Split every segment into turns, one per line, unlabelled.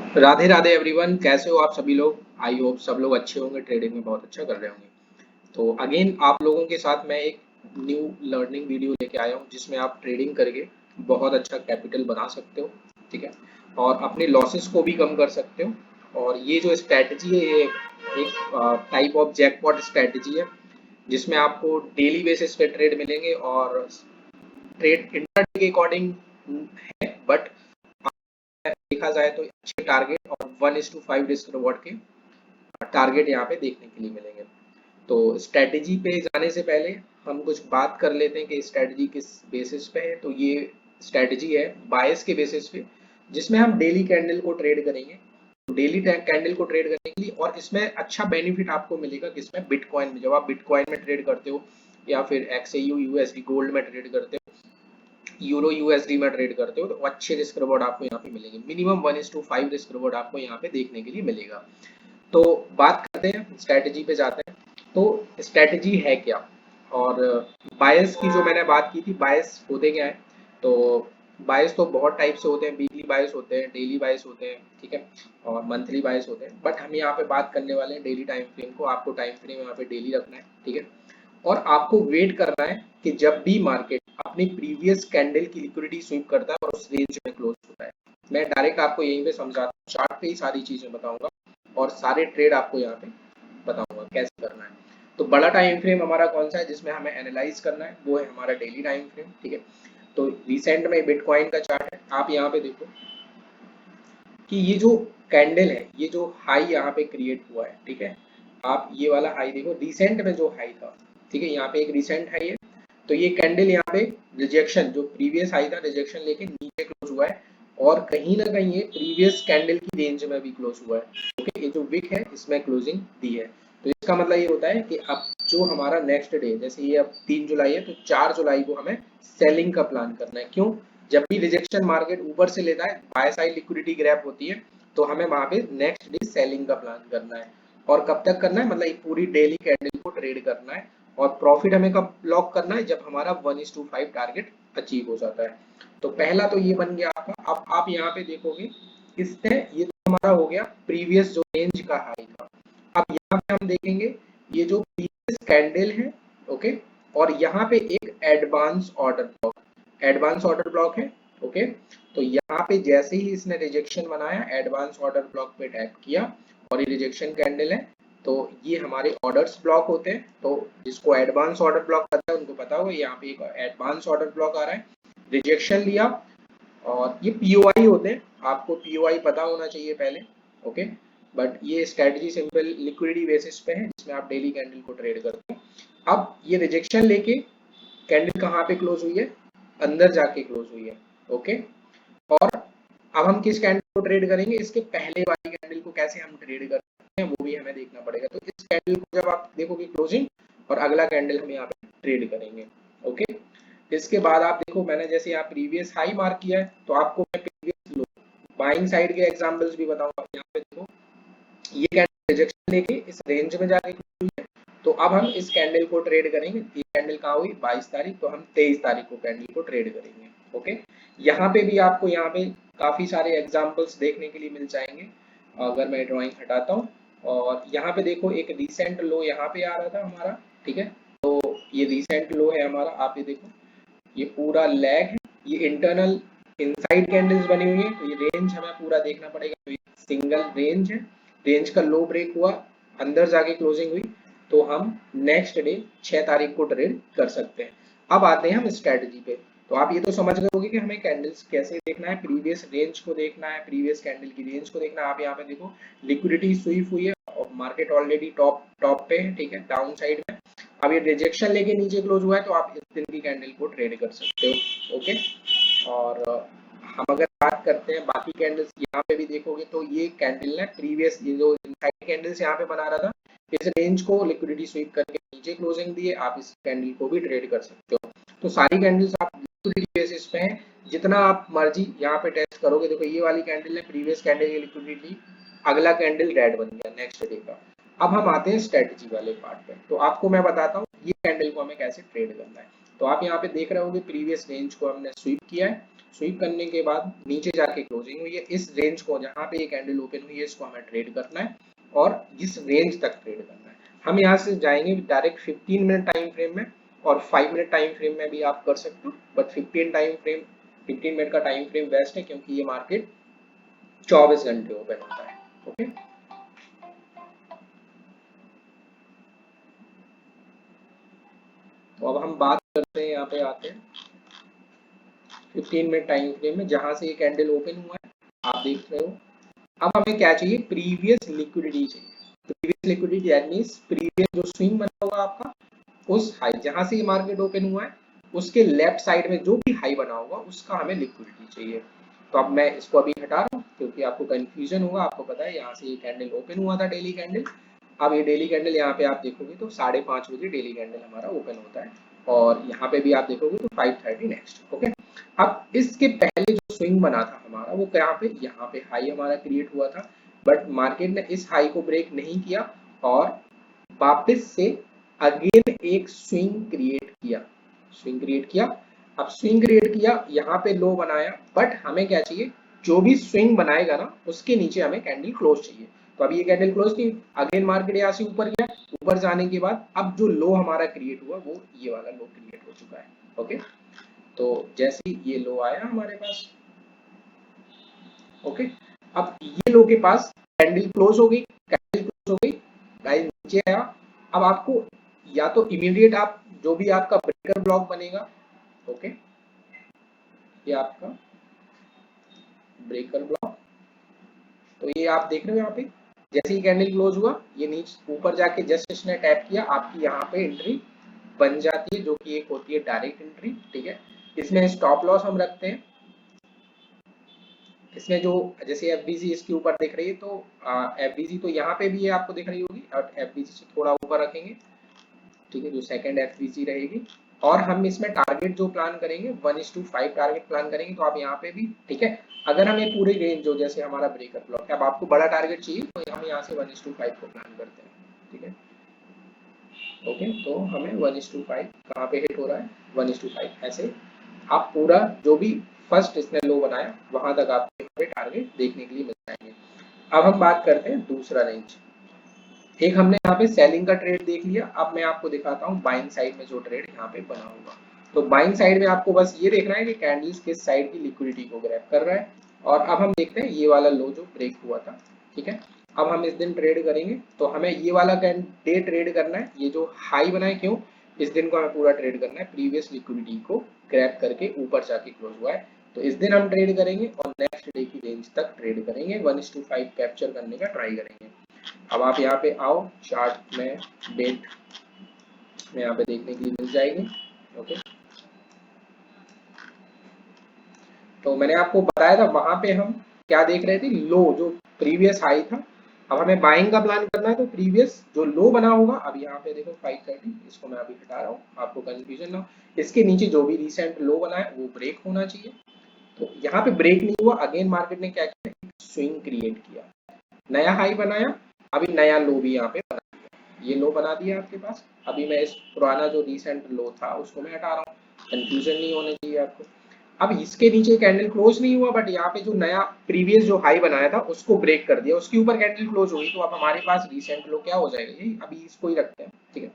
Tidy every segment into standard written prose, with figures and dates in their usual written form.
Radhe Radhe everyone, कैसे हो आप सभी लोग। आई होप सब लोग अच्छे होंगे, ट्रेडिंग में बहुत अच्छा कर रहे होंगे। तो अगेन आप लोगों के साथ मैं एक न्यू लर्निंग वीडियो लेके आया हूँ जिसमें आप ट्रेडिंग करके बहुत अच्छा कैपिटल बना सकते हो। ठीक है। और अपने लॉसेस को भी कम कर सकते हो। और ये जो स्ट्रैटेजी है ये एक टाइप ऑफ जैकपॉट स्ट्रैटेजी है जिसमें आपको डेली बेसिस पे ट्रेड मिलेंगे और ट्रेड इंट्राडे के अकॉर्डिंग है, बट देखा जाए तो अच्छे टारगेट और 1:5 रिस्क रिवॉर्ड के टारगेट यहाँ पे देखने के लिए मिलेंगे। तो स्ट्रेटजी पे जाने से पहले हम कुछ बात कर लेते हैं कि स्ट्रेटजी किस बेसिस पे है। तो ये स्ट्रेटजी है बायस के बेसिस पे, जिसमें हम डेली कैंडल को ट्रेड करेंगे। डेली कैंडल को ट्रेड करने के लिए और इसमें अच्छा बेनिफिट आपको मिलेगा किसमें, बिटकॉइन में। जब आप बिटकॉइन में ट्रेड करते हो या फिर एक्सएयू यूएसडी गोल्ड में ट्रेड करते हो, यूरो यूएसडी में ट्रेड करते हो, तो अच्छे रिस्क रिवॉर्ड आपको यहाँ पे मिलेंगे। मिनिमम 1:5 रिस्क रिवॉर्ड आपको यहाँ पे देखने के लिए मिलेगा। तो बात करते हैं स्ट्रेटजी पे जाते हैं। तो स्ट्रेटजी है क्या, और बायस की जो मैंने बात की थी, बायस होते क्या है। तो बायस तो बहुत टाइप से होते हैं, वीकली बायस होते हैं, डेली बायस होते हैं, ठीक है, और मंथली बायस होते हैं। बट हम यहाँ पे बात करने वाले हैं डेली टाइम फ्रेम को। आपको टाइम फ्रेम यहाँ पे डेली रखना है, ठीक है। और आपको वेट करना है कि जब भी मार्केट अपनी प्रीवियस कैंडल की लिक्विडिटी स्वीप करता है और उस रेंज में क्लोज होता है। मैं डायरेक्ट आपको यहीं पे समझाता हूँ, चार्ट पे ही सारी चीजें बताऊंगा और सारे ट्रेड आपको यहाँ पे बताऊंगा कैसे करना है। तो बड़ा टाइम फ्रेम हमारा कौन सा है जिसमें हमें एनालाइज करना है, वो है हमारा डेली टाइम फ्रेम, ठीक है। तो रिसेंट में बिटकॉइन का चार्ट है, आप यहाँ पे देखो कि ये जो कैंडल है, ये जो हाई यहाँ पे क्रिएट हुआ है, ठीक है। आप ये वाला हाई देखो, रिसेंट में जो हाई था, ठीक है, यहाँ पे एक रिसेंट हाई है। तो ये कैंडल यहाँ पे रिजेक्शन, जो प्रीवियस हाई था, रिजेक्शन लेके नीचे क्लोज हुआ है। और कहीं ना कहीं ये प्रीवियस कैंडल की रेंज में भी क्लोज हुआ है। ओके, ये जो विक है इसमें क्लोजिंग दी है। तो इसका मतलब ये होता है कि अब जो हमारा नेक्स्ट डे, जैसे ये अब 3 जुलाई है, तो 4 जुलाई को हमें सेलिंग का प्लान करना है। क्यों? जब भी रिजेक्शन मार्केट ऊपर से लेता है, बाय साइड लिक्विडिटी ग्रैप होती है, तो हमें वहां पे नेक्स्ट डे सेलिंग का प्लान करना है। और कब तक करना है, मतलब ये पूरी डेली कैंडल को ट्रेड करना है। और प्रॉफिट हमें कब लॉक करना है, जब हमारा 1:5 टारगेट अचीव हो जाता है। तो पहला तो ये बन गया आपका। अब आप यहाँ पे देखोगे, इसने ये तो हमारा हो गया प्रीवियस जो रेंज का हाई था। अब यहाँ पे हम देखेंगे ये जो प्रीवियस कैंडल है, ओके, और यहाँ पे एक advance order block, advance order block है, ओके। तो यहाँ पे जैसे ही इसने रिजेक्शन बनाया, एडवांस ऑर्डर ब्लॉक पे टैप किया और ये रिजेक्शन कैंडल है, तो ये हमारे ऑर्डर्स ब्लॉक होते हैं। तो जिसको एडवांस ऑर्डर ब्लॉक पता है उनको पता होगा, यहाँ पे एक एडवांस ऑर्डर ब्लॉक आ रहा है, रिजेक्शन लिया। और ये पीओआई होते हैं, आपको पीओआई पता होना चाहिए पहले, ओके। बट ये स्ट्रेटजी सिंपल लिक्विडिटी बेसिस पे है जिसमें आप डेली कैंडल को ट्रेड करते हैं। अब ये रिजेक्शन लेके कैंडल कहाँ पे क्लोज हुई है, अंदर जाके क्लोज हुई है, ओके। और अब हम किस कैंडल को ट्रेड करेंगे, इसके पहले वाली कैंडल को कैसे हम ट्रेड करते हैं वो भी हमें देखना पड़ेगा। तो इस कैंडल को जब आप देखोगे क्लोजिंग, और अगला कैंडल हम यहाँ पे ट्रेड करेंगे, ओके। इसके बाद आप देखो, मैंने जैसे यहाँ प्रीवियस हाई मार्क किया है, तो आपको मैं प्रीवियस लो बाइंग साइड के एग्जांपल्स भी बताऊंगा। यहाँ पे देखो, ये कैंडल रिजेक्शन लेके इस रेंज में जाके क्लोज हुई है। तो अब हम इस कैंडल को ट्रेड करेंगे। ये कैंडल कहाँ हुई, 22 तारीख, तो हम 23 तारीख को कैंडल को ट्रेड करेंगे, ओके। यहाँ पे भी आपको यहाँ पे काफी सारे एग्जांपल्स देखने के लिए मिल जाएंगे। अगर मैं ड्राइंग हटाता हूँ, और यहाँ पे देखो एक रिसेंट लो यहाँ पे आ रहा था हमारा, ठीक है। तो ये रिसेंट लो है हमारा, आप ये देखो, ये पूरा लैग है, ये इंटरनल इनसाइड कैंडल्स बनी हुई है। तो ये रेंज हमें पूरा देखना पड़ेगा। तो ये सिंगल रेंज है, रेंज का लो ब्रेक हुआ, अंदर जाके क्लोजिंग हुई, तो हम नेक्स्ट डे 6 तारीख को ट्रेड कर सकते हैं। अब आते हैं हम स्ट्रेटजी पे। तो आप ये तो समझ गए होंगे कि हमें कैंडल्स कैसे देखना है, प्रीवियस रेंज को देखना है, प्रीवियस कैंडल की रेंज को देखना है। आप यहाँ पे देखो, लिक्विडिटी स्वीप हुई है और मार्केट ऑलरेडी टॉप टॉप पे है, ठीक है, डाउन साइड में। अब ये रिजेक्शन लेके नीचे क्लोज हुआ है, तो आप इस दिन की कैंडल को ट्रेड कर सकते हो, ओके। और हम अगर बात करते हैं बाकी कैंडल्स, यहाँ पे भी देखोगे तो ये कैंडल ने प्रीवियस, ये जो इनसाइड कैंडल्स यहाँ पे बना रहा था, इस रेंज को लिक्विडिटी स्वीप करके नीचे क्लोजिंग दिए, आप इस कैंडल को भी ट्रेड कर सकते हो। तो सारी कैंडल्स आप लिक्विडिटी बेसिस पे हैं, जितना आप मर्जी यहाँ पे टेस्ट करोगे। देखो, ये वाली कैंडल है, प्रीवियस कैंडल की लिक्विडिटी, अगला कैंडल रेड बन गया नेक्स्ट डे का। अब हम आते हैं स्ट्रेटजी वाले पार्ट पे। तो आपको मैं बताता हूँ ये कैंडल को हमें कैसे ट्रेड करना है। तो आप यहाँ पे देख रहे होगे, प्रीवियस रेंज को हमने स्वीप किया है, स्वीप करने के बाद नीचे जाके क्लोजिंग हुई है, इस रेंज को जहाँ पे ये कैंडल ओपन हुई है इसको हमें ट्रेड करना है और इस रेंज तक ट्रेड करना है। हम यहाँ से जाएंगे डायरेक्ट 15 मिनट टाइम फ्रेम में और 5 मिनट टाइम फ्रेम में भी आप कर सकते हो, बट 15 मिनट का टाइम फ्रेम बेस्ट है क्योंकि ये मार्केट 24 घंटे ओपन होता है। ओके, तो अब हम बात करते हैं, यहाँ पे आते हैं 15 मिनट टाइम फ्रेम में जहां से ये कैंडल ओपन हुआ है आप देख रहे हो। अब हमें क्या चाहिए, प्रीवियस लिक्विडिटी चाहिए। Previous liquidity that means previous जो स्विंग बना होगा आपका उस हाई जहां से ये मार्केट ओपन हुआ है उसके लेफ्ट साइड में जो भी हाई बना होगा उसका हमें लिक्विडिटी चाहिए। तो अब मैं इसको अभी हटा रहा हूँ क्योंकि आपको कंफ्यूजन होगा। आपको पता है यहाँ से ये कैंडल ओपन हुआ था डेली कैंडल, अब ये डेली कैंडल यहाँ पे आप देखोगे तो 5:30 बजे डेली कैंडल हमारा ओपन होता है और यहाँ पे भी आप देखोगे तो 5:30 नेक्स्ट। ओके, अब इसके पहले जो स्विंग बना था हमारा वो यहाँ पे हाई हमारा क्रिएट हुआ था, बट मार्केट ने इस हाई को ब्रेक नहीं किया और वापस से अगेन एक स्विंग क्रिएट किया। अब स्विंग क्रिएट किया, यहाँ पे लो बनाया, बट हमें क्या चाहिए, जो भी स्विंग बनाएगा ना उसके नीचे हमें कैंडल क्लोज चाहिए। तो अभी ये कैंडल क्लोज की, अगेन मार्केट यहाँ से ऊपर गया, ऊपर जाने के बाद अब जो लो हमारा क्रिएट हुआ वो ये वाला लो क्रिएट हो चुका है। ओके, तो जैसे ही ये लो आया हमारे पास, ओके, अब ये लो के पास कैंडल क्लोज हो गई, कैंडल क्लोज हो गई, गाइस नीचे आया। अब आपको या तो इमीडिएट आप जो भी आपका ब्रेकर ब्लॉक बनेगा, ओके, ये आपका ब्रेकर ब्लॉक, तो ये आप देख रहे हो यहाँ पे जैसे ही कैंडल क्लोज हुआ ये नीचे ऊपर जाके जस्ट इसने टैप किया, आपकी यहाँ पे एंट्री बन जाती है जो कि एक होती है डायरेक्ट एंट्री। ठीक है, इसमें स्टॉप लॉस हम रखते हैं, इसमें जो जैसे एफबीजी इसके ऊपर दिख रही है तो एफबीजी तो यहाँ पे भी है आपको दिख रही होगी, और एफबीजी से थोड़ा ऊपर रखेंगे, ठीक है, जो सेकंड एफबीजी रहेगी। और हम इसमें टारगेट जो प्लान करेंगे 1:5 टारगेट प्लान करेंगे, तो आप यहाँ पे भी, ठीक है, अगर हमें पूरे रेंज जो जैसे हमारा ब्रेकर ब्लॉक है, अब आपको बड़ा टारगेट चाहिए तो हम यहाँ से 1:5 को प्लान करते हैं। ठीक है, ओके, तो हमें 1:5 कहाँ पे हिट हो रहा है, 1:5 ऐसे आप पूरा जो भी फर्स्ट इसने लो बनाया वहां तक आपको यहाँ पे टारगेट देखने के लिए मिल जाएंगे। अब हम बात करते हैं दूसरा रेंज। एक हमने यहाँ पे सेलिंग का ट्रेड देख लिया, अब मैं आपको दिखाता हूँ बाइंग साइड में जो ट्रेड यहाँ पे बना होगा। तो बाइंग साइड में आपको बस ये देखना है कि कैंडल्स किस साइड की लिक्विडिटी को ग्रैब कर रहा है। और अब हम देखते हैं ये वाला लो जो ब्रेक हुआ था, ठीक है, अब हम इस दिन ट्रेड करेंगे तो हमें ये वाला डे ट्रेड करना है, ये जो हाई बना है, क्यों, इस दिन को हमें पूरा ट्रेड करना है, प्रीवियस लिक्विडिटी को ग्रैब करके ऊपर जाके क्लोज हुआ है तो इस दिन हम ट्रेड करेंगे और नेक्स्ट डे की रेंज तक ट्रेड करेंगे, 1:5 कैप्चर करने का ट्राई करेंगे। अब आप यहाँ पे आओ, चार्ट में डेट में यहाँ पे देखने के लिए मिल जाएगी। ओके, तो मैंने आपको बताया था वहां पे हम क्या देख रहे थे, लो जो प्रीवियस हाई था। अब हमें बाइंग का प्लान करना है तो प्रीवियस जो लो बना होगा, अब यहाँ पे देखो 5:30, इसको मैं अभी हटा रहा हूँ आपको कंफ्यूजन ना हो, इसके नीचे जो भी रिसेंट लो बना है वो ब्रेक होना चाहिए। तो यहाँ पे ब्रेक नहीं हुआ, अगेन मार्केट ने क्या किया, स्विंग क्रिएट किया, नया हाई बनाया, अभी नया लो भी यहाँ पे बना दिया, ये लो बना दिया आपके पास। अभी मैं इस पुराना जो रिसेंट लो था उसको मैं हटा रहा हूँ, कंफ्यूजन नहीं होना चाहिए आपको। अब इसके नीचे कैंडल क्लोज नहीं हुआ, बट यहाँ पे जो नया प्रीवियस जो हाई बनाया था उसको ब्रेक कर दिया, उसके ऊपर कैंडल क्लोज हुई, तो अब हमारे पास रिसेंट लो क्या हो जाएगा, ये अभी इसको ही रखते हैं। ठीक है,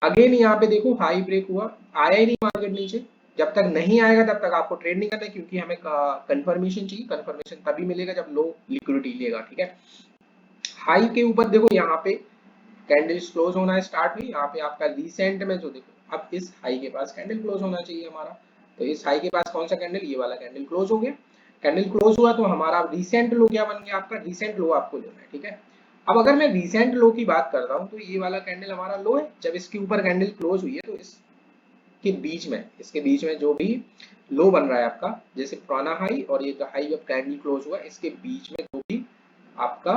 अगेन यहाँ पे देखो हाई ब्रेक हुआ, आया ही नहीं मार्केट नीचे, जब तक नहीं आएगा तब तक आपको ट्रेड नहीं करना है क्योंकि हमें कंफर्मेशन चाहिए, कंफर्मेशन तभी मिलेगा जब लो लिक्विडिटी लेगा। ठीक है, हाई के ऊपर देखो यहाँ पे कैंडल क्लोज होना स्टार्ट हुई, यहाँ पे आपका रिसेंट में जो देखो अब इस हाई के पास कैंडल क्लोज होना चाहिए हमारा, तो इस हाई के पास कौन सा कैंडल, ये वाला कैंडल क्लोज हो गया। कैंडल क्लोज हुआ तो हमारा रिसेंट लो क्या बन गया, आपका रिसेंट लो आपको लेना है। ठीक है, अब अगर मैं रिसेंट लो की बात कर रहा हूँ तो ये वाला कैंडल हमारा लो है, जब इसके ऊपर कैंडल क्लोज हुई है तो इसके बीच में, इसके बीच में जो भी लो बन रहा है आपका, जैसे पुराना हाई और ये हाई जब कैंडल क्लोज हुआ इसके बीच में जो भी आपका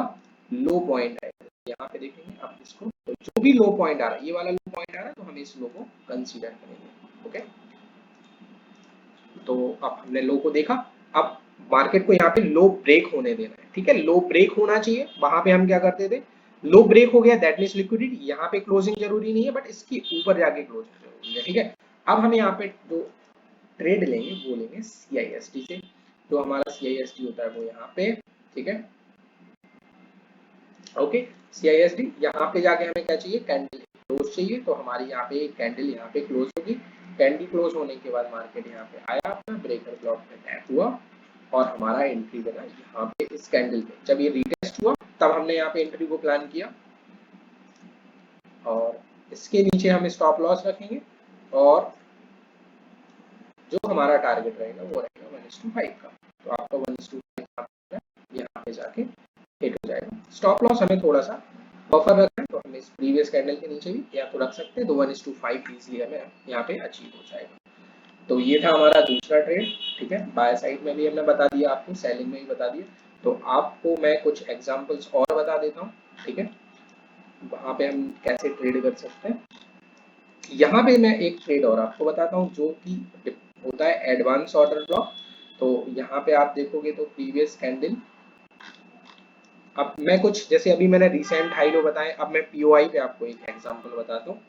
लो पॉइंट है, यहाँ पे देखेंगे आप इसको, तो जो भी लो पॉइंट आ रहा है, ये वाला लो पॉइंट आ रहा है तो हम इस लो को कंसीडर करेंगे। ओके, तो अब हमने लो को देखा, अब मार्केट को यहाँ पे लो ब्रेक होने देना है। ठीक है, लो ब्रेक होना चाहिए, वहां पे हम क्या करते थे, लो ब्रेक हो गया दैट मींस लिक्विडिटी, यहाँ पे क्लोजिंग जरूरी नहीं है बट इसके ऊपर जाके क्लोजिंग जरूरी है। ठीक है, अब हमें यहाँ पे जो ट्रेड लेंगे वो लेंगे CISD से। जो हमारा CISD होता है वो यहाँ पे, ठीक है, ओके। CISD यहाँ पे जाके हमें क्या चाहिए, कैंडल क्लोज चाहिए, तो हमारी यहाँ पे कैंडल यहाँ पे क्लोज होगी। कैंडल क्लोज होने के बाद मार्केट यहाँ पे आया, अपना ब्रेकर ब्लॉक पे टैप हुआ और हमारा एंट्री बना यहाँ पे इस कैंडल पे। जब ये रीटेस्ट हुआ तब हमने यहाँ पे एंट्री को प्लान किया और इसके नीचे हम स्टॉप लॉस रखेंगे और जो हमारा टारगेट रहेगा वो रहेगा 1:5 का। तो आपका 1:5 यहाँ पे जाके हिट हो जाएगा। स्टॉप लॉस हमें थोड़ा सा बफर रखना है, तो हम इस प्रीवियस कैंडल के नीचे भी या तो रख सकते हैं, तो 1:5 इजीली हमें यहाँ पे अचीव हो जाएगा। तो ये था हमारा दूसरा ट्रेड, ठीक है। बाय साइड में भी हमने बता दिया आपको, सेलिंग में भी बता दिया। तो आपको मैं कुछ एग्जांपल्स और बता देता हूँ, ठीक है, वहां पे हम कैसे ट्रेड कर सकते हैं। यहाँ पे मैं एक ट्रेड और आपको बताता हूँ जो कि होता है एडवांस ऑर्डर ब्लॉक। तो यहाँ पे आप देखोगे तो प्रीवियस कैंडल, अब मैं कुछ जैसे अभी मैंने रिसेंट हाई लो बताए, अब मैं POI पे आपको एक एग्जांपल बताता हूँ।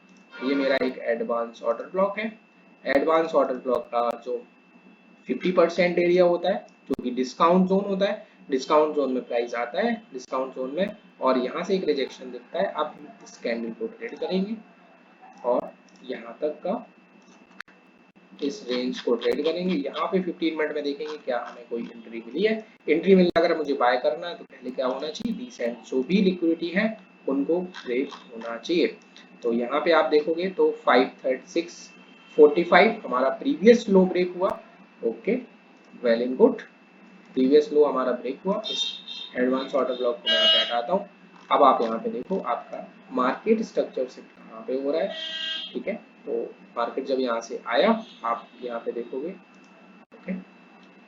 ये मेरा एक एडवांस ऑर्डर ब्लॉक है। एडवांस ऑर्डर ब्लॉक का जो 50% एरिया होता है जो कि डिस्काउंट जोन होता है, डिस्काउंट जोन में प्राइस आता है डिस्काउंट जोन में, और यहाँ से एक रिजेक्शन दिखता है। अब हम इस कैंडल को ट्रेड करेंगे और यहाँ तक का इस रेंज को ट्रेड करेंगे। यहाँ पे 15 मिनट में देखेंगे क्या हमें कोई एंट्री मिली है। एंट्री मिलना अगर मुझे बाय करना है तो पहले क्या होना चाहिए, रिसेंट जो भी लिक्विडिटी है उनको ब्रेक होना चाहिए। तो यहाँ पे आप देखोगे तो 536.45 हमारा प्रीवियस लो ब्रेक हुआ, okay, well and good. Previous लो हमारा ब्रेक हुआ। इस एडवांस ऑर्डर ब्लॉक को मैं यहाँ पे हटाता हूँ। अब आप यहाँ पे देखो आपका मार्केट स्ट्रक्चर शिफ्ट कहाँ पे हो रहा है, ठीक है। तो मार्केट जब यहाँ से आया आप यहाँ पे देखोगे, ओके,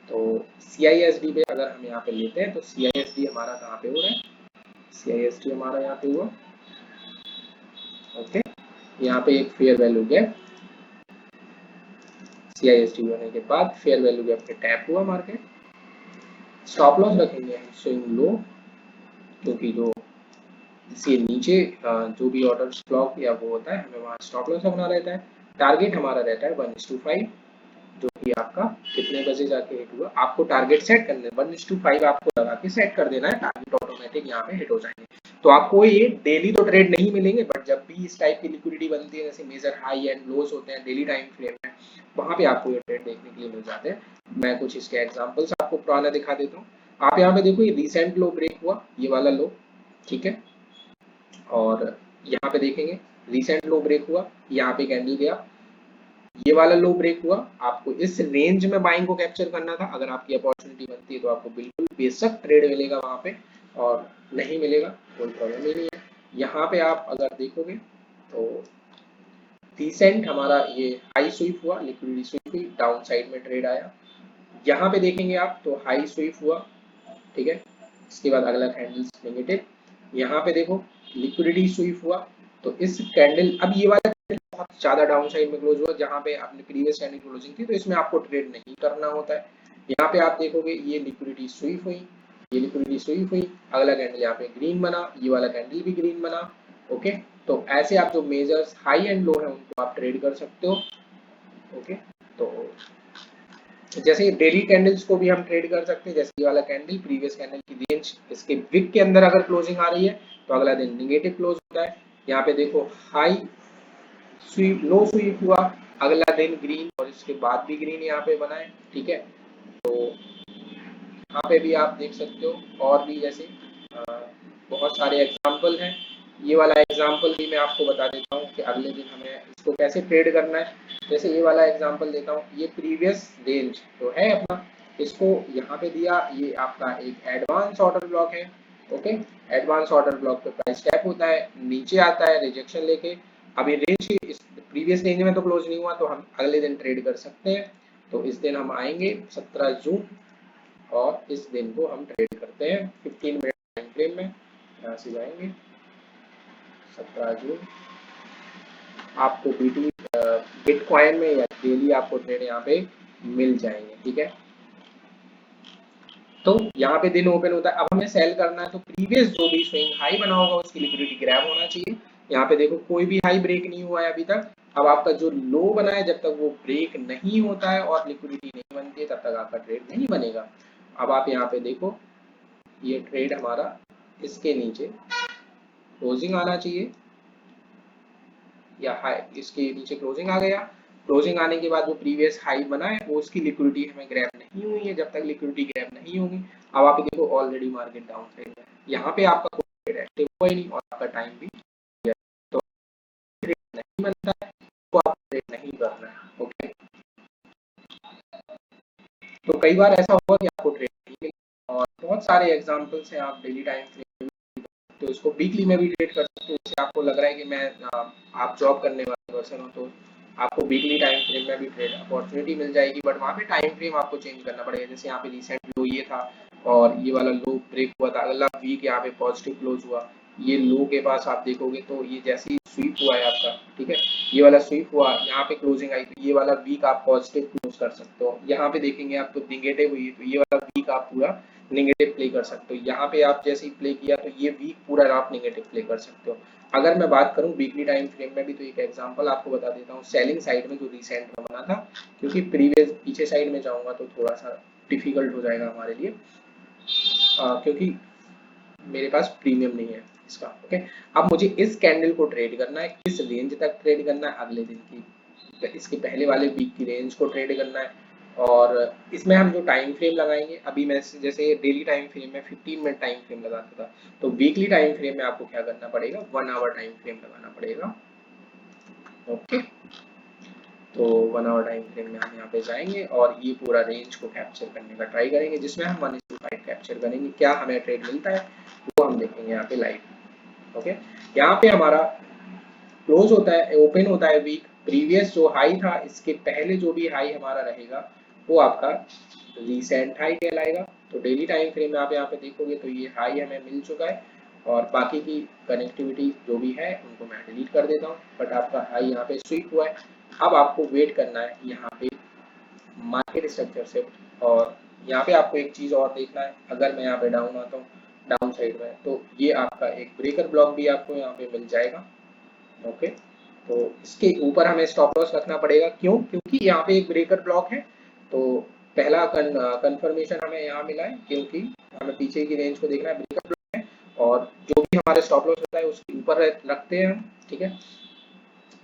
तो CISD पे अगर हम यहाँ पे लेते हैं तो CISD हमारा कहाँ पे हो रहा है, CISD हमारा यहाँ पे हुआ, ओके। यहाँ पे एक फेयर वैल्यू गैप, CISD होने के बाद फेयर वैल्यू गैप पे टैप हुआ मार्केट। स्टॉप लॉस रखेंगे हम स्विंग लो, क्योंकि जो इसके नीचे जो भी ऑर्डर ब्लॉक या वो होता है हमें वहाँ स्टॉप लॉस रखना रहता है। टारगेट हमारा रहता है 1:5, जो कि आपका कितने बजे जाके हिट हुआ। आपको टारगेट सेट करना है 1:5 आपको लगा के सेट कर देना है, टारगेट ऑटोमेटिक यहाँ पे हिट हो जाएंगे। तो आपको ये डेली तो ट्रेड नहीं मिलेंगे, बट जब भी इस टाइप की लिक्विडिटी बनती है, जैसे मेजर हाई एंड लोज होते हैं डेली टाइम फ्रेम में, वहां पे आपको ये ट्रेड देखने के लिए मिल जाते हैं। मैं कुछ इसके एग्जांपल्स आपको पुराना दिखा देता हूँ। आप यहाँ पे देखो ये रिसेंट लो ब्रेक हुआ, ये वाला लो, ठीक है, और यहाँ पे देखेंगे रिसेंट लो ब्रेक हुआ, यहाँ पे कैंडल गया, ये वाला लो ब्रेक हुआ। आपको इस रेंज में बाइंग को कैप्चर करना था। अगर आपकी अपॉर्चुनिटी बनती है तो आपको बिल्कुल बेशक ट्रेड मिलेगा वहां पे, और नहीं मिलेगा कोई प्रॉब्लम ही नहीं है। यहाँ पे आप अगर देखोगे तो रिसेंट हमारा ये हाई स्वीप हुआ, लिक्विडिटी स्वीप हुई, डाउन साइड में ट्रेड आया। यहाँ पे देखेंगे आप तो हाई स्वीप हुआ, ठीक है, इसके बाद अगला कैंडल नेगेटिव। यहाँ पे देखो लिक्विडिटी स्वीप हुआ, तो इस कैंडल, अब ये वाला कैंडल बहुत ज्यादा डाउन साइड में क्लोज हुआ, जहाँ पे अपने प्रीवियस कैंडल क्लोजिंग थी, तो इसमें आपको ट्रेड नहीं करना होता है। यहाँ पे आप देखोगे ये लिक्विडिटी स्वीप हुई, ये लिक्विडिटी स्वीप हुई, अगला कैंडल यहाँ पे ग्रीन बना, ये वाला कैंडल भी ग्रीन बना, ओके। तो ऐसे आप जो मेजर्स हाई एंड लो है उनको आप ट्रेड कर सकते हो, ओके। तो जैसे डेली कैंडल्स को भी हम ट्रेड कर सकते हैं, जैसे ये वाला कैंडल प्रीवियस कैंडल की रेंज इसके विक के अंदर अगर क्लोजिंग आ रही है तो अगला दिन नेगेटिव क्लोज होता है। यहाँ पे देखो हाई स्वीप लो स्वीप हुआ, अगला दिन ग्रीन, और इसके बाद भी ग्रीन यहाँ पे बना है, ठीक है। तो यहाँ पे भी आप देख सकते हो, और भी जैसे बहुत सारे एग्जाम्पल हैं। ये वाला एग्जाम्पल भी मैं आपको बता देता हूँ कि अगले दिन हमें इसको कैसे ट्रेड करना है। जैसे ये वाला एग्जाम्पल देता हूँ, ये प्रीवियस रेंज जो है अपना, इसको यहाँ पे दिया, ये आपका एक एडवांस ऑर्डर ब्लॉक है, ओके। एडवांस ऑर्डर ब्लॉक पे प्राइस टैप होता है, नीचे आता है रिजेक्शन लेके। अब ये रेंज इस प्रीवियस रेंज में तो क्लोज नहीं हुआ, तो हम अगले दिन ट्रेड कर सकते हैं। तो इस दिन हम आएंगे 17 जून, और इस दिन को हम ट्रेड करते हैं 15 मिनट टाइम फ्रेम में। यहाँ से जाएंगे 17 जून, आपको बिटकॉइन में या डेली आपको ट्रेड यहाँ पे मिल जाएंगे, ठीक है। तो यहाँ पे दिन ओपन होता है। अब हमें सेल करना है, तो प्रीवियस जो भी स्विंग हाई बना होगा उसकी लिक्विडिटी ग्रैब होना चाहिए। यहाँ पे देखो कोई भी हाई ब्रेक नहीं हुआ है अभी तक। अब आपका जो लो बना है जब तक वो ब्रेक नहीं होता है और लिक्विडिटी नहीं बनती है तब तक आपका ट्रेड नहीं बनेगा। अब आप यहाँ पे देखो, ये ट्रेड हमारा इसके नीचे क्लोजिंग आना चाहिए, या हाई इसके नीचे क्लोजिंग आ गया। क्लोजिंग आने के बाद जो प्रीवियस हाई बना है वो उसकी लिक्विडिटी हमें ग्रैब नहीं हुई है। जब तक लिक्विडिटी ग्रैब नहीं होगी, अब आप देखो ऑलरेडी मार्केट डाउन साइड है, यहाँ पे आपका कोई ट्रेड एक्टिव हुआ ही नहीं और आपका टाइम भी है। तो ट्रेड नहीं बनता है तो आप ट्रेड नहीं करना है। ओके, तो कई बार ऐसा हुआ कि आपको ट्रेड नहीं मिला, और बहुत सारे एग्जांपल्स हैं। आप डेली टाइम फ्रेम तो इसको वीकली में भी ट्रेड कर सकते हो। जैसे आपको लग रहा है कि मैं आप जॉब करने वाले पर्सन हो तो आपको वीकली टाइम फ्रेम में भी ट्रेड अपॉर्चुनिटी मिल जाएगी, बट वहाँ पे टाइम फ्रेम आपको चेंज करना पड़ेगा। जैसे यहाँ पे रिसेंट लो ये था और ये वाला लो ब्रेक हुआ था, अगला वीक यहाँ पे पॉजिटिव क्लोज हुआ, ये लो के पास आप देखोगे तो ये जैसे ही स्वीप हुआ है आपका, ठीक है, ये वाला स्वीप हुआ, यहाँ पे क्लोजिंग आई तो ये वाला वीक आप पॉजिटिव क्लोज कर सकते हो। यहाँ पे देखेंगे आप तो निगेटिव हुई तो ये वाला वीक आप पूरा नेगेटिव प्ले कर सकते हो। यहाँ पे आप जैसे ही प्ले किया तो ये वीक पूरा आप नेगेटिव प्ले कर सकते हो। अगर मैं बात करूं वीकली टाइम फ्रेम में भी तो एक एग्जांपल आपको बता देता हूं सेलिंग साइड में जो रिसेंट में बना था, क्योंकि प्रीवियस पीछे साइड में जाऊंगा तो थोड़ा सा डिफिकल्ट हो जाएगा हमारे लिए, क्योंकि मेरे पास प्रीमियम नहीं है इसका। ओके, अब मुझे इस कैंडल को ट्रेड करना है, किस रेंज तक ट्रेड करना है, अगले दिन की इसके पहले वाले वीक की रेंज को ट्रेड करना है। और इसमें हम जो टाइम फ्रेम लगाएंगे, अभी मैं जैसे डेली टाइम फ्रेम में 15 मिनट टाइम फ्रेम लगाता था, तो वीकली टाइम फ्रेम में आपको क्या करना पड़ेगा, 1 आवर टाइम फ्रेम लगाना पड़ेगा। ओके, तो 1 आवर टाइम फ्रेम में हम यहाँ पे जाएंगे और ये पूरा रेंज को कैप्चर करने का ट्राई करेंगे, जिसमें हम 1:5 कैप्चर करेंगे। क्या हमें ट्रेड मिलता है वो हम देखेंगे यहाँ पे लाइव। ओके, यहाँ पे हमारा क्लोज होता है, ओपन होता है वीक, प्रीवियस जो हाई था इसके पहले जो भी हाई हमारा रहेगा वो आपका रीसेंट हाई कहलाएगा। तो डेली टाइम फ्रेम में आप यहाँ पे देखोगे तो ये हाई हमें मिल चुका है, और बाकी की कनेक्टिविटी जो भी है उनको मैं डिलीट कर देता हूँ, बट आपका हाई यहाँ पे स्वीप हुआ है। अब आपको वेट करना है यहाँ पे मार्केट स्ट्रक्चर से, और यहाँ पे आपको एक चीज और देखना है, अगर मैं यहाँ पे डाउन आता हूँ डाउन साइड में तो ये आपका एक ब्रेकर ब्लॉक भी आपको यहाँ पे मिल जाएगा। ओके, तो इसके ऊपर हमें स्टॉप लॉस रखना पड़ेगा, क्यों, क्योंकि यहाँ पे एक ब्रेकर ब्लॉक है। तो पहला कंफर्मेशन हमें यहाँ मिला है, क्योंकि हमें पीछे की रेंज को देखना है, ब्रेकर ब्लॉक है, और जो भी हमारे स्टॉप लॉस होता है उसके ऊपर रखते हैं हम। ठीक है,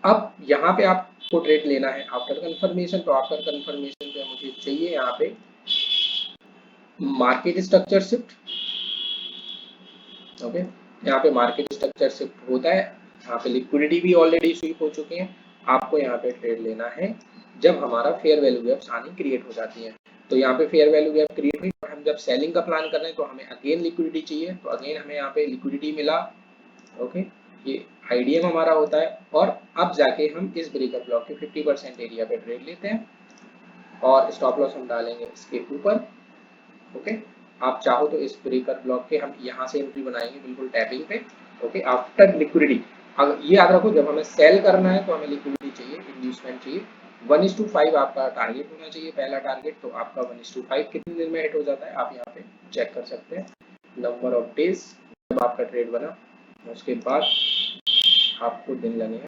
अब यहाँ पे आपको ट्रेड लेना है आफ्टर कंफर्मेशन, तो आफ्टर कंफर्मेशन पे मुझे चाहिए यहाँ पे मार्केट स्ट्रक्चर शिफ्ट। ओके, यहाँ पे मार्केट स्ट्रक्चर शिफ्ट होता है, यहाँ पे लिक्विडिटी भी ऑलरेडी स्वीप हो चुके हैं। आपको यहाँ पे ट्रेड लेना है जब हमारा फेयर वैल्यू गैप्स आनी क्रिएट हो जाती है। तो यहाँ पे फेयर वैल्यू गैप क्रिएट हुई और हम जब सेलिंग का प्लान कर रहे हैं तो हमें अगेन लिक्विडिटी चाहिए, तो अगेन हमें यहाँ पे लिक्विडिटी मिला। ओके, ये आईडीएम हमारा होता है, और अब जाके हम इस ब्रेकर ब्लॉक के 50% एरिया पे ट्रेड लेते हैं और स्टॉप लॉस हम डालेंगे इसके ऊपर। ओके, आप चाहो तो इस ब्रेकर ब्लॉक के हम यहाँ से एंट्री बनाएंगे बिल्कुल टैपिंग पे। ओके, आफ्टर लिक्विडिटी, अगर ये याद रखो जब हमें सेल करना है तो हमें लिक्विडिटी चाहिए, इन्वेस्टमेंट चाहिए। 1:5 आपका टारगेट होना चाहिए, पहला टारगेट। तो आपका 1:5 कितने दिन में हिट हो जाता है आप यहाँ पे चेक कर सकते हैं, नंबर ऑफ डेज जब आपका ट्रेड बना उसके बाद आपको दिन लगे हैं,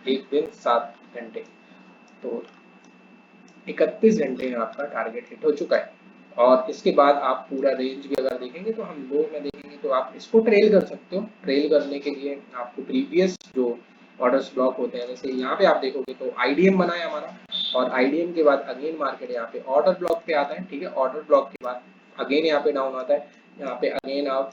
एक दिन 7 घंटे, तो 31 घंटे में आपका टारगेट हिट हो चुका है। और इसके बाद आप पूरा रेंज भी अगर देखेंगे तो हम लो में देखेंगे तो आप इसको ट्रेल कर सकते हो। ट्रेल करने के लिए आपको प्रीवियस जो ऑर्डर्स ब्लॉक होते हैं, जैसे यहाँ पे आप देखोगे तो आईडीएम बना है हमारा, और आईडीएम के बाद अगेन मार्केट यहाँ पे ऑर्डर ब्लॉक पे आता है। ठीक है, ऑर्डर ब्लॉक के बाद अगेन यहाँ पे डाउन आता है, यहाँ पे अगेन आप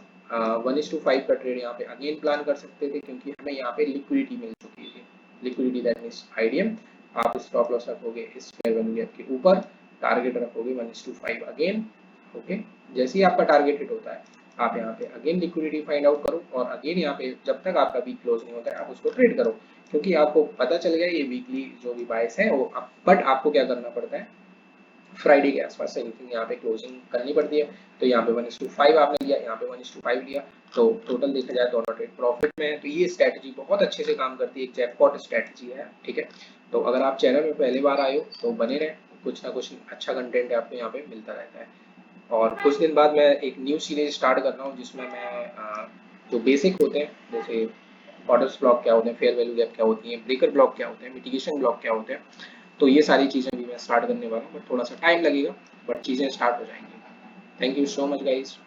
1:5 का ट्रेड यहाँ पे अगेन प्लान कर सकते थे, क्योंकि हमें यहाँ पे लिक्विडिटी मिल चुकी थी। लिक्विडिटी दैट मीन्स आईडीएम, आप स्टॉप लॉस रखोगे इस फेयर वैल्यू गैप के ऊपर, टारगेट रखोगे 1:5 अगेन। ओके, जैसे ही आपका टारगेट हिट होता है आप यहाँ पे अगेन लिक्विडिटी फाइंड आउट करो, और अगेन यहाँ पे जब तक आपका वीक क्लोज नहीं होता है आप उसको ट्रेड करो, क्योंकि आपको पता चल गया ये वीकली जो भी बायस है वो, बट आपको क्या करना पड़ता है, फ्राइडे के आसपास सेलिंग यहाँ पे क्लोजिंग करनी पड़ती है। तो यहाँ पे 1:5 आपने लिया, यहाँ पे 1:5 लिया, तो टोटल देखा जाए दोनों ट्रेड प्रॉफिट में है। तो ये स्ट्रेटजी बहुत अच्छे से काम करती है, एक जैकपॉट स्ट्रेटजी है। ठीक है, तो अगर आप चैनल में पहली बार आए हो तो बने रहे, कुछ ना कुछ अच्छा कंटेंट आपको यहाँ पे मिलता रहता है। और कुछ दिन बाद मैं एक न्यू सीरीज स्टार्ट कर रहा हूँ जिसमें मैं जो बेसिक होते हैं, जैसे ऑर्डर्स ब्लॉक क्या होते हैं, फेयर वैल्यू गैप क्या होती है, ब्रेकर ब्लॉक क्या होते हैं, मिटिगेशन ब्लॉक क्या होते हैं। तो ये सारी चीज़ें भी मैं स्टार्ट करने वाला हूँ, बट थोड़ा सा टाइम लगेगा, बट चीज़ें स्टार्ट हो जाएंगी। Thank you so much guys.